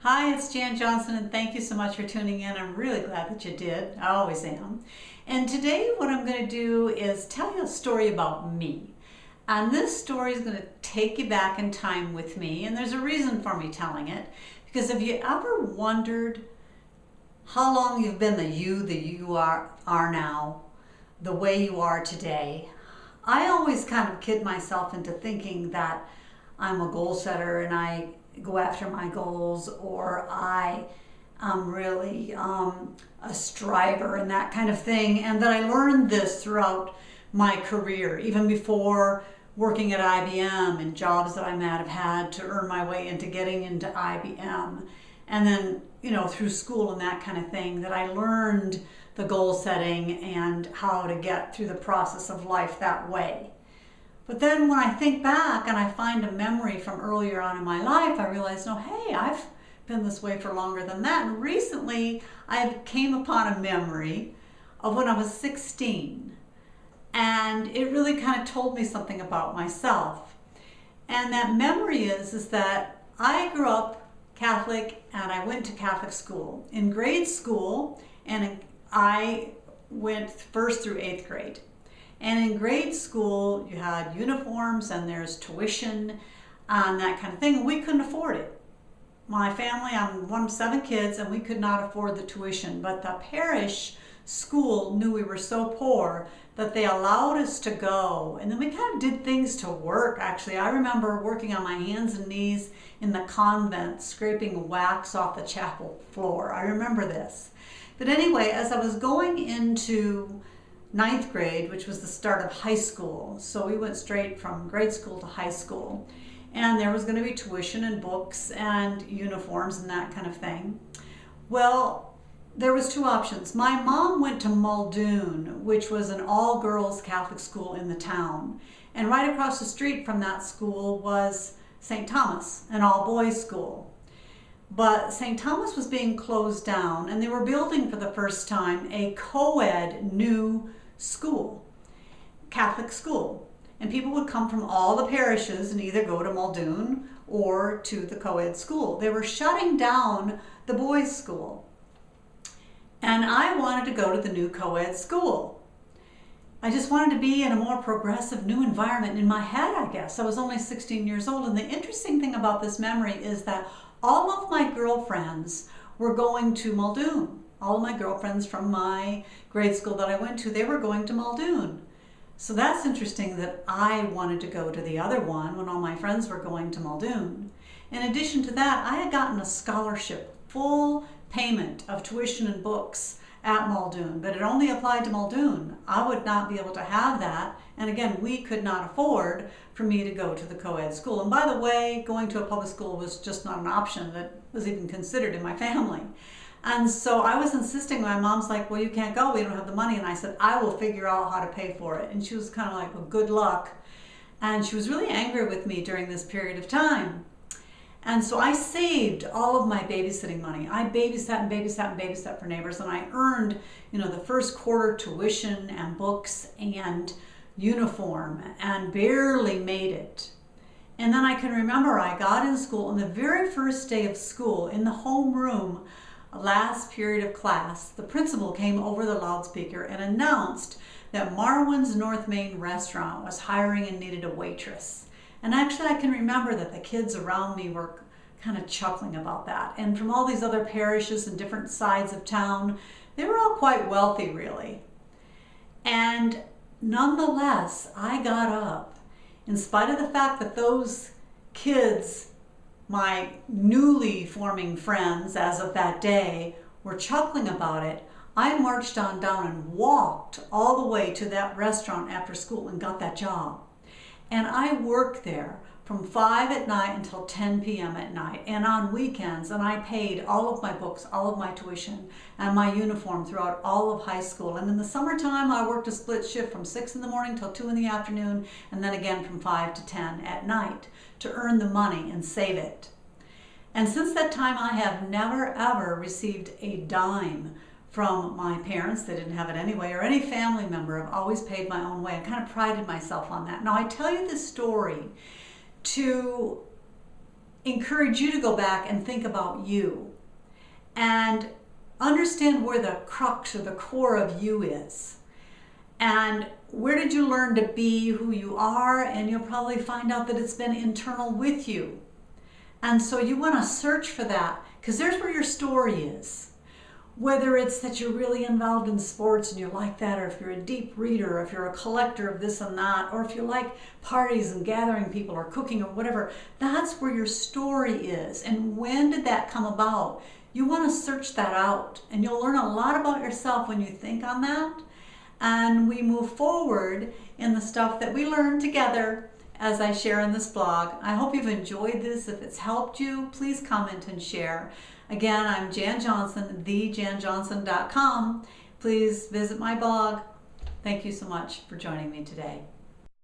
Hi, it's Jan Johnson, and thank you so much for tuning in. I'm really glad that you did. I always am. And today what I'm going to do is tell you a story about me. And this story is going to take you back in time with me, and there's a reason for me telling it. Because have you ever wondered how long you've been the you are now, the way you are today? I always kind of kid myself into thinking that I'm a goal setter and I go after my goals, or I am really a striver and that kind of thing, and that I learned this throughout my career, even before working at IBM and jobs that I might have had to earn my way into getting into IBM, and then through school and that kind of thing, that I learned the goal setting and how to get through the process of life that way. But then when I think back and I find a memory from earlier on in my life, I realize, no, hey, I've been this way for longer than that. And recently I came upon a memory of when I was 16. And it really kind of told me something about myself. And that memory is that I grew up Catholic and I went to Catholic school. In grade school, and I went first through 8th grade. And in grade school, you had uniforms and there's tuition and that kind of thing. We couldn't afford it. My family, I'm one of 7 kids, and we could not afford the tuition. But the parish school knew we were so poor that they allowed us to go. And then we kind of did things to work, actually. I remember working on my hands and knees in the convent, scraping wax off the chapel floor. I remember this. But anyway, as I was going into 9th grade, which was the start of high school. So we went straight from grade school to high school. And there was going to be tuition and books and uniforms and that kind of thing. Well, there was 2 options. My mom went to Muldoon, which was an all-girls Catholic school in the town. And right across the street from that school was St. Thomas, an all-boys school. But St. Thomas was being closed down, and they were building for the first time a co-ed new school, Catholic school. And people would come from all the parishes and either go to Muldoon or to the co-ed school. They were shutting down the boys' school. And I wanted to go to the new co-ed school. I just wanted to be in a more progressive new environment in my head, I guess. I was only 16 years old. And the interesting thing about this memory is that all of my girlfriends were going to Muldoon. All of my girlfriends from my grade school that I went to, they were going to Muldoon. So that's interesting that I wanted to go to the other one when all my friends were going to Muldoon. In addition to that, I had gotten a scholarship, full payment of tuition and books at Muldoon, but it only applied to Muldoon. I would not be able to have that. And again, we could not afford for me to go to the co-ed school. And by the way, going to a public school was just not an option that was even considered in my family. And so I was insisting. My mom's like, well, you can't go. We don't have the money. And I said, I will figure out how to pay for it. And she was kind of like, well, good luck. And she was really angry with me during this period of time. And so I saved all of my babysitting money. I babysat and babysat and babysat for neighbors, and I earned, the first quarter tuition and books and uniform and barely made it. And then I can remember I got in school on the very first day of school in the homeroom, last period of class, the principal came over the loudspeaker and announced that Marwin's North Main restaurant was hiring and needed a waitress. And actually I can remember that the kids around me were kind of chuckling about that. And from all these other parishes and different sides of town, they were all quite wealthy, really. And nonetheless, I got up, in spite of the fact that those kids, my newly forming friends as of that day, were chuckling about it. I marched on down and walked all the way to that restaurant after school and got that job. And I worked there from 5 at night until 10 p.m. at night and on weekends. And I paid all of my books, all of my tuition, and my uniform throughout all of high school. And in the summertime, I worked a split shift from 6 in the morning till 2 in the afternoon, and then again from 5 to 10 at night to earn the money and save it. And since that time, I have never, ever received a dime from my parents. They didn't have it anyway, or any family member. I've always paid my own way. I kind of prided myself on that. Now, I tell you this story to encourage you to go back and think about you and understand where the crux or the core of you is. And where did you learn to be who you are? And you'll probably find out that it's been internal with you. And so you want to search for that, because there's where your story is. Whether it's that you're really involved in sports and you're like that, or if you're a deep reader, or if you're a collector of this and that, or if you like parties and gathering people or cooking or whatever, that's where your story is. And when did that come about? You want to search that out, and you'll learn a lot about yourself when you think on that. And we move forward in the stuff that we learn together as I share in this blog. I hope you've enjoyed this. If it's helped you, please comment and share. Again, I'm Jan Johnson, thejanjohnson.com. Please visit my blog. Thank you so much for joining me today.